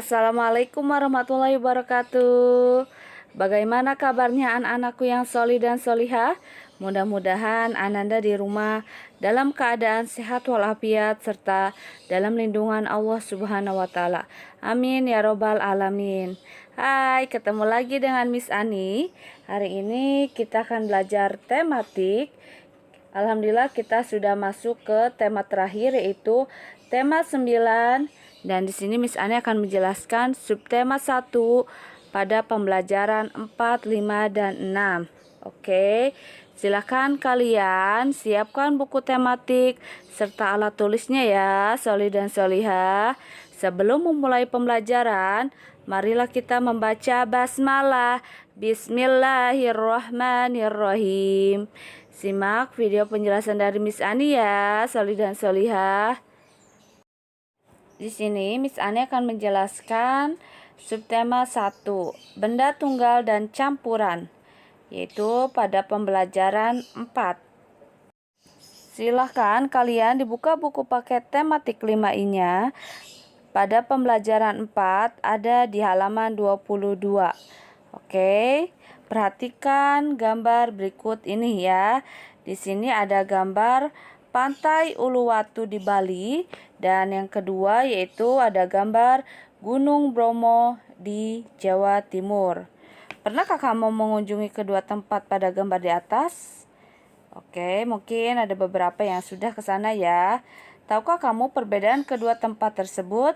Assalamualaikum warahmatullahi wabarakatuh. Bagaimana kabarnya anak-anakku yang solih dan solihah? Mudah-mudahan Ananda di rumah dalam keadaan sehat walafiat serta dalam lindungan Allah Subhanahu wa Ta'ala. Amin ya Robbal 'Alamin. Hai, ketemu lagi dengan Miss Ani. Hari ini kita akan belajar tematik. Alhamdulillah kita sudah masuk ke tema terakhir, yaitu tema 9. Dan di sini Miss Ani akan menjelaskan subtema 1 pada pembelajaran 4, 5, dan 6. Oke, silakan kalian siapkan buku tematik serta alat tulisnya ya, solih dan solihah. Sebelum memulai pembelajaran, marilah kita membaca basmalah. Bismillahirrahmanirrahim. Simak video penjelasan dari Miss Ani ya, solih dan solihah. Di sini Miss Ani akan menjelaskan subtema 1, benda tunggal dan campuran, yaitu pada pembelajaran 4. Silahkan kalian dibuka buku paket tematik 5I-nya. Pada pembelajaran 4 ada di halaman 22. Oke, perhatikan gambar berikut ini ya. Di sini ada gambar Pantai Uluwatu di Bali, dan yang kedua yaitu ada gambar Gunung Bromo di Jawa Timur. Pernahkah kamu mengunjungi kedua tempat pada gambar di atas? Oke, mungkin ada beberapa yang sudah ke sana ya. Tahukah kamu perbedaan kedua tempat tersebut?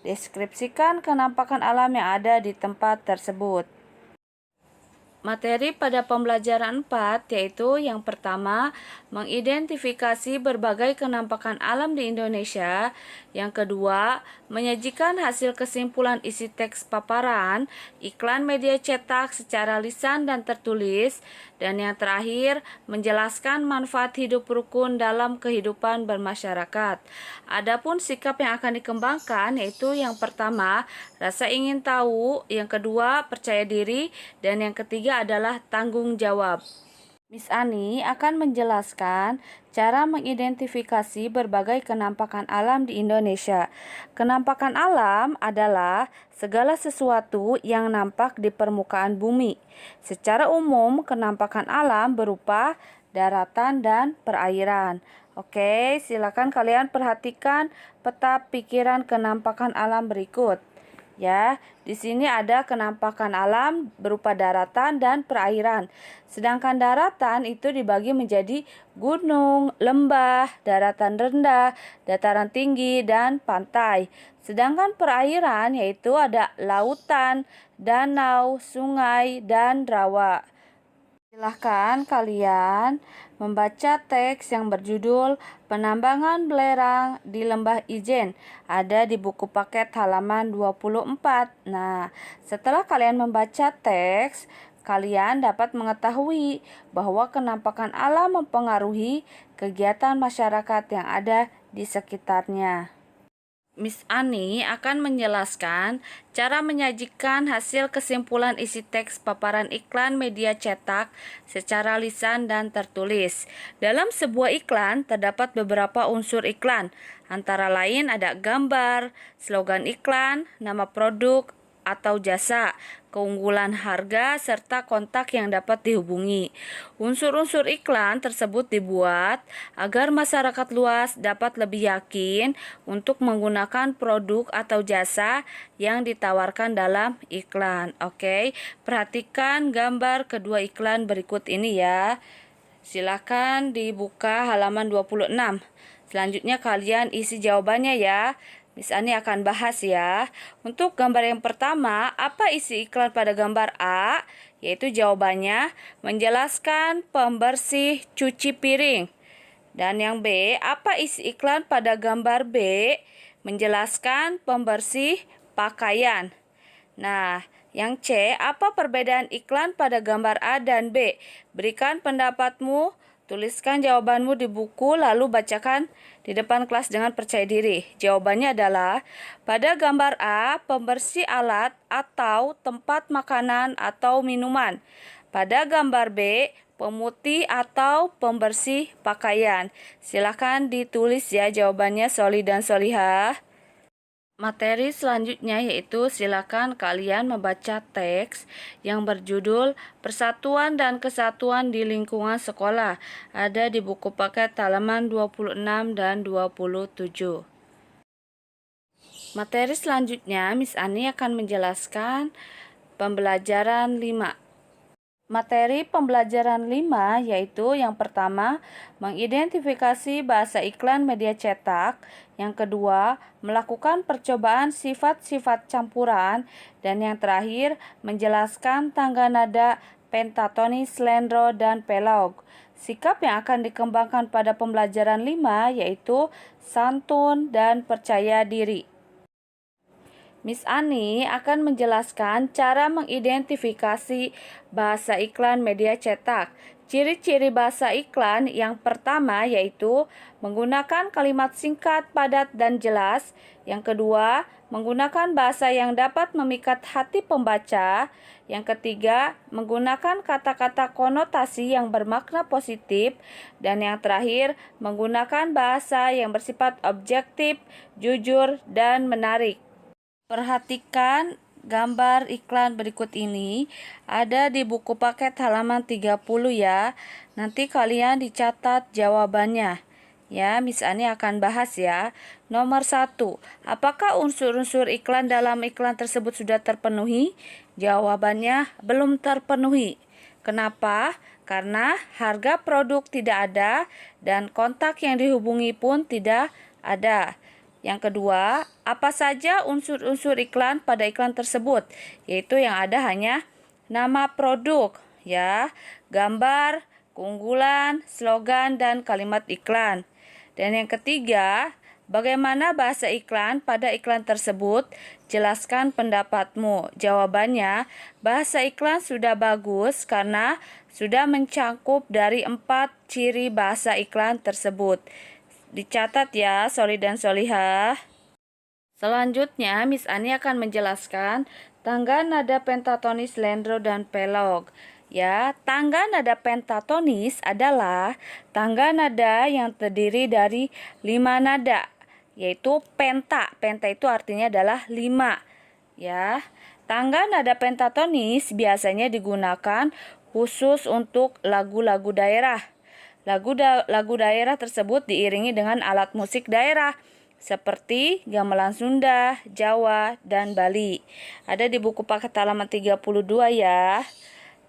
Deskripsikan kenampakan alam yang ada di tempat tersebut. Materi pada pembelajaran 4 yaitu yang pertama, mengidentifikasi berbagai kenampakan alam di Indonesia. Yang kedua, menyajikan hasil kesimpulan isi teks paparan, iklan media cetak secara lisan dan tertulis. Dan yang terakhir, menjelaskan manfaat hidup rukun dalam kehidupan bermasyarakat. Adapun sikap yang akan dikembangkan yaitu yang pertama, rasa ingin tahu, yang kedua, percaya diri, dan yang ketiga adalah tanggung jawab. Miss Ani akan menjelaskan cara mengidentifikasi berbagai kenampakan alam di Indonesia. Kenampakan alam adalah segala sesuatu yang nampak di permukaan bumi. Secara umum, kenampakan alam berupa daratan dan perairan. Oke, silakan kalian perhatikan peta pikiran kenampakan alam berikut. Ya, di sini ada kenampakan alam berupa daratan dan perairan. Sedangkan daratan itu dibagi menjadi gunung, lembah, daratan rendah, dataran tinggi, dan pantai. Sedangkan perairan yaitu ada lautan, danau, sungai, dan rawa. Silahkan kalian membaca teks yang berjudul Penambangan Belerang di Lembah Ijen. Ada di buku paket halaman 24. Nah, setelah kalian membaca teks, kalian dapat mengetahui bahwa kenampakan alam mempengaruhi kegiatan masyarakat yang ada di sekitarnya. Miss Ani akan menjelaskan cara menyajikan hasil kesimpulan isi teks paparan iklan media cetak secara lisan dan tertulis. Dalam sebuah iklan terdapat beberapa unsur iklan, antara lain ada gambar, slogan iklan, nama produk atau jasa, keunggulan harga, serta kontak yang dapat dihubungi. Unsur-unsur iklan tersebut dibuat agar masyarakat luas dapat lebih yakin untuk menggunakan produk atau jasa yang ditawarkan dalam iklan. Oke, perhatikan gambar kedua iklan berikut ini ya. Silakan dibuka halaman 26. Selanjutnya kalian isi jawabannya ya. Miss Ani akan bahas ya. Untuk gambar yang pertama, apa isi iklan pada gambar A? Yaitu jawabannya menjelaskan pembersih cuci piring. Dan yang B, apa isi iklan pada gambar B? Menjelaskan pembersih pakaian. Nah, yang C, apa perbedaan iklan pada gambar A dan B? Berikan pendapatmu. Tuliskan jawabanmu di buku lalu bacakan di depan kelas dengan percaya diri. Jawabannya adalah pada gambar A, pembersih alat atau tempat makanan atau minuman. Pada gambar B, pemutih atau pembersih pakaian. Silakan ditulis ya jawabannya, solih dan solihah. Materi selanjutnya yaitu silakan kalian membaca teks yang berjudul Persatuan dan Kesatuan di Lingkungan Sekolah. Ada di buku paket halaman 26 dan 27. Materi selanjutnya Miss Ani akan menjelaskan pembelajaran 5. Materi pembelajaran 5 yaitu yang pertama, mengidentifikasi bahasa iklan media cetak, yang kedua, melakukan percobaan sifat-sifat campuran, dan yang terakhir, menjelaskan tangga nada pentatonis, slendro, dan pelog. Sikap yang akan dikembangkan pada pembelajaran 5 yaitu santun dan percaya diri. Miss Ani akan menjelaskan cara mengidentifikasi bahasa iklan media cetak. Ciri-ciri bahasa iklan yang pertama yaitu menggunakan kalimat singkat, padat, dan jelas. Yang kedua, menggunakan bahasa yang dapat memikat hati pembaca. Yang ketiga, menggunakan kata-kata konotasi yang bermakna positif. Dan yang terakhir, menggunakan bahasa yang bersifat objektif, jujur, dan menarik. Perhatikan gambar iklan berikut ini, ada di buku paket halaman 30 ya. Nanti kalian dicatat jawabannya. Ya, Miss Ani akan bahas ya. Nomor 1, apakah unsur-unsur iklan dalam iklan tersebut sudah terpenuhi? Jawabannya belum terpenuhi. Kenapa? Karena harga produk tidak ada dan kontak yang dihubungi pun tidak ada. Yang kedua, apa saja unsur-unsur iklan pada iklan tersebut? Yaitu yang ada hanya nama produk, ya, gambar, keunggulan, slogan, dan kalimat iklan. Dan yang ketiga, bagaimana bahasa iklan pada iklan tersebut? Jelaskan pendapatmu. Jawabannya, bahasa iklan sudah bagus karena sudah mencakup dari 4 ciri bahasa iklan tersebut. Dicatat ya, Soli dan Solihah. Selanjutnya, Miss Ani akan menjelaskan tangga nada pentatonis, slendro, dan pelog. Ya, tangga nada pentatonis adalah tangga nada yang terdiri dari 5 nada, yaitu penta. Penta itu artinya adalah 5. Ya, tangga nada pentatonis biasanya digunakan khusus untuk lagu-lagu daerah. Lagu daerah tersebut diiringi dengan alat musik daerah seperti gamelan Sunda, Jawa, dan Bali. Ada di buku paket halaman 32 ya.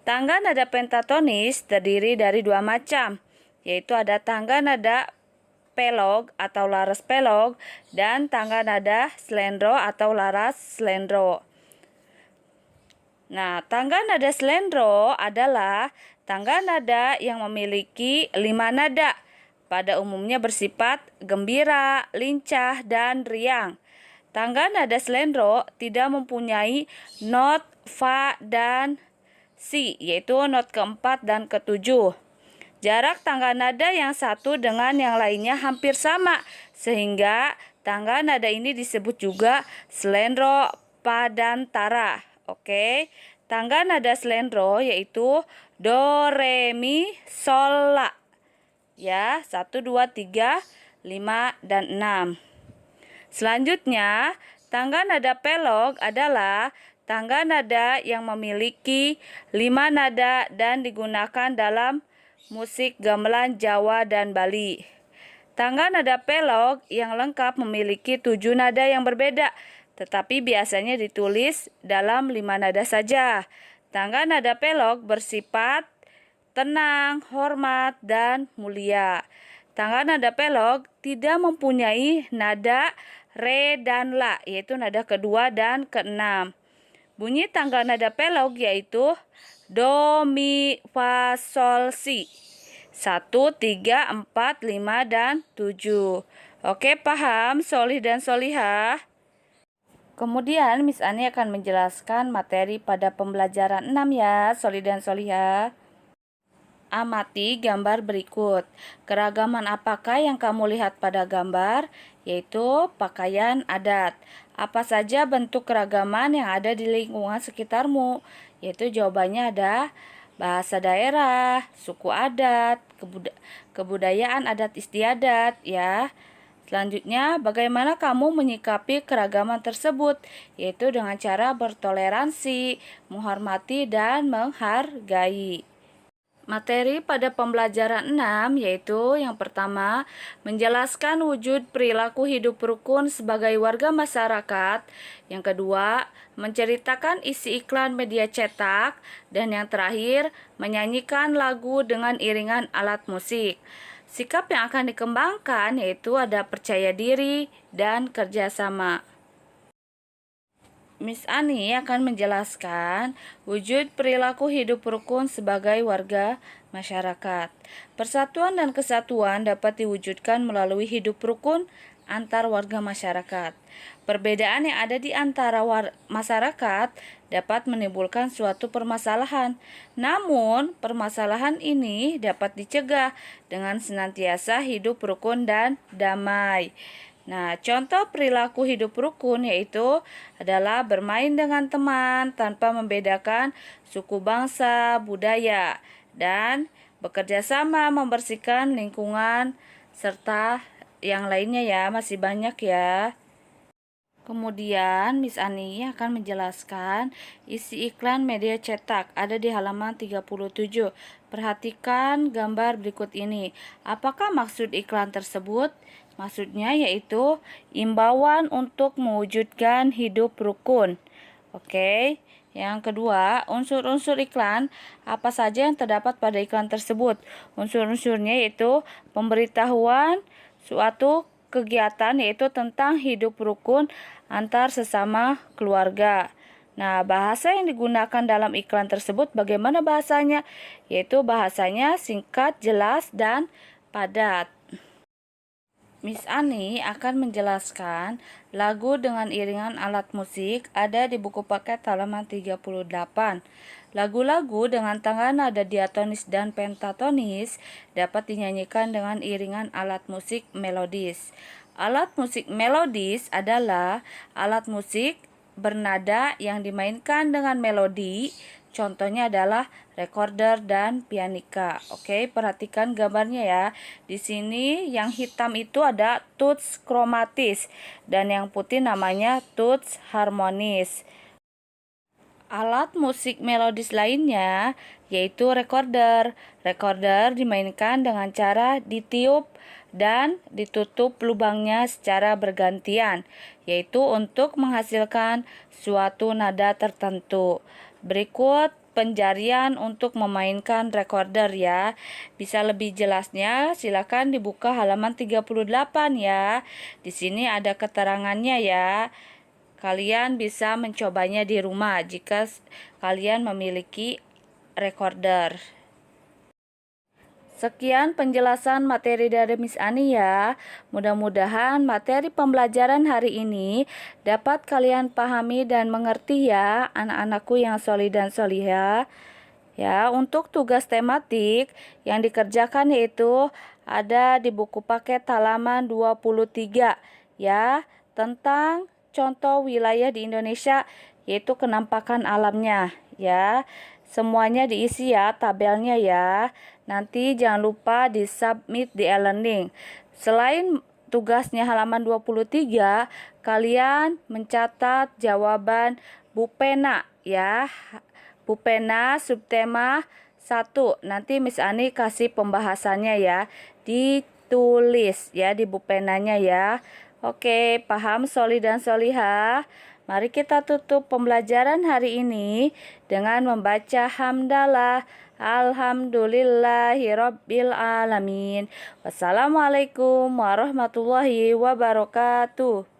Tangga nada pentatonis terdiri dari 2 macam, yaitu ada tangga nada pelog atau laras pelog dan tangga nada slendro atau laras slendro. Nah, tangga nada slendro adalah tangga nada yang memiliki 5 nada. Pada umumnya bersifat gembira, lincah, dan riang. Tangga nada slendro tidak mempunyai not fa dan si, yaitu not keempat dan ketujuh. Jarak tangga nada yang satu dengan yang lainnya hampir sama, sehingga tangga nada ini disebut juga slendro padantara. Oke, tangga nada slendro yaitu do, re, mi, sol, la. Ya, 1, 2, 3, 5, dan 6. Selanjutnya, tangga nada pelog adalah tangga nada yang memiliki 5 nada dan digunakan dalam musik gamelan Jawa dan Bali. Tangga nada pelog yang lengkap memiliki 7 nada yang berbeda, tetapi biasanya ditulis dalam 5 nada saja. Tangga nada pelog bersifat tenang, hormat, dan mulia. Tangga nada pelog tidak mempunyai nada re dan la, yaitu nada kedua dan keenam. Bunyi tangga nada pelog yaitu do, mi, fa, sol, si. 1, 3, 4, 5, dan 7. Oke, paham Solih dan Solihah? Kemudian Miss Ani akan menjelaskan materi pada pembelajaran 6 ya, Solih dan Solihah. Amati gambar berikut. Keragaman apakah yang kamu lihat pada gambar? Yaitu pakaian adat. Apa saja bentuk keragaman yang ada di lingkungan sekitarmu? Yaitu jawabannya ada bahasa daerah, suku adat, kebudayaan adat istiadat ya. Selanjutnya, bagaimana kamu menyikapi keragaman tersebut? Yaitu dengan cara bertoleransi, menghormati, dan menghargai. Materi pada pembelajaran 6 yaitu yang pertama, menjelaskan wujud perilaku hidup rukun sebagai warga masyarakat. Yang kedua, menceritakan isi iklan media cetak. Dan yang terakhir, menyanyikan lagu dengan iringan alat musik. Sikap yang akan dikembangkan yaitu ada percaya diri dan kerjasama. Miss Ani akan menjelaskan wujud perilaku hidup rukun sebagai warga masyarakat. Persatuan dan kesatuan dapat diwujudkan melalui hidup rukun antar warga masyarakat. Perbedaan yang ada di antara masyarakat dapat menimbulkan suatu permasalahan. Namun, permasalahan ini dapat dicegah dengan senantiasa hidup rukun dan damai. Nah, contoh perilaku hidup rukun yaitu adalah bermain dengan teman tanpa membedakan suku, bangsa, budaya, dan bekerja sama membersihkan lingkungan, serta yang lainnya ya, masih banyak ya. Kemudian Miss Ani akan menjelaskan isi iklan media cetak ada di halaman 37. Perhatikan gambar berikut ini. Apakah maksud iklan tersebut? Maksudnya yaitu imbauan untuk mewujudkan hidup rukun. Oke. Yang kedua, unsur-unsur iklan apa saja yang terdapat pada iklan tersebut? Unsur-unsurnya yaitu pemberitahuan suatu kegiatan yaitu tentang hidup rukun antar sesama keluarga. Nah, bahasa yang digunakan dalam iklan tersebut bagaimana bahasanya? Yaitu bahasanya singkat, jelas, dan padat. Miss Ani akan menjelaskan lagu dengan iringan alat musik ada di buku paket halaman 38. Lagu-lagu dengan tangga nada diatonis dan pentatonis dapat dinyanyikan dengan iringan alat musik melodis. Alat musik melodis adalah alat musik bernada yang dimainkan dengan melodi. Contohnya adalah recorder dan pianika. Oke, perhatikan gambarnya ya. Di sini yang hitam itu ada tuts kromatis dan yang putih namanya tuts harmonis. Alat musik melodis lainnya yaitu recorder. Recorder dimainkan dengan cara ditiup dan ditutup lubangnya secara bergantian, yaitu untuk menghasilkan suatu nada tertentu. Berikut penjarian untuk memainkan recorder ya. Bisa lebih jelasnya silakan dibuka halaman 38 ya. Di sini ada keterangannya ya. Kalian bisa mencobanya di rumah jika kalian memiliki recorder. Sekian penjelasan materi dari Miss Ani ya. Mudah-mudahan materi pembelajaran hari ini dapat kalian pahami dan mengerti ya, anak-anakku yang solih dan solihah. Ya, untuk tugas tematik yang dikerjakan yaitu ada di buku paket halaman 23 ya, tentang contoh wilayah di Indonesia yaitu kenampakan alamnya ya. Semuanya diisi ya tabelnya ya. Nanti jangan lupa di-submit di e-learning. Selain tugasnya halaman 23, kalian mencatat jawaban Bu Pena ya. Bu Pena subtema 1. Nanti Miss Ani kasih pembahasannya ya. Ditulis ya di Bu Penanya ya. Oke, paham solih dan solihah? Mari kita tutup pembelajaran hari ini dengan membaca hamdalah. Alhamdulillahirabbil alamin. Wassalamualaikum warahmatullahi wabarakatuh.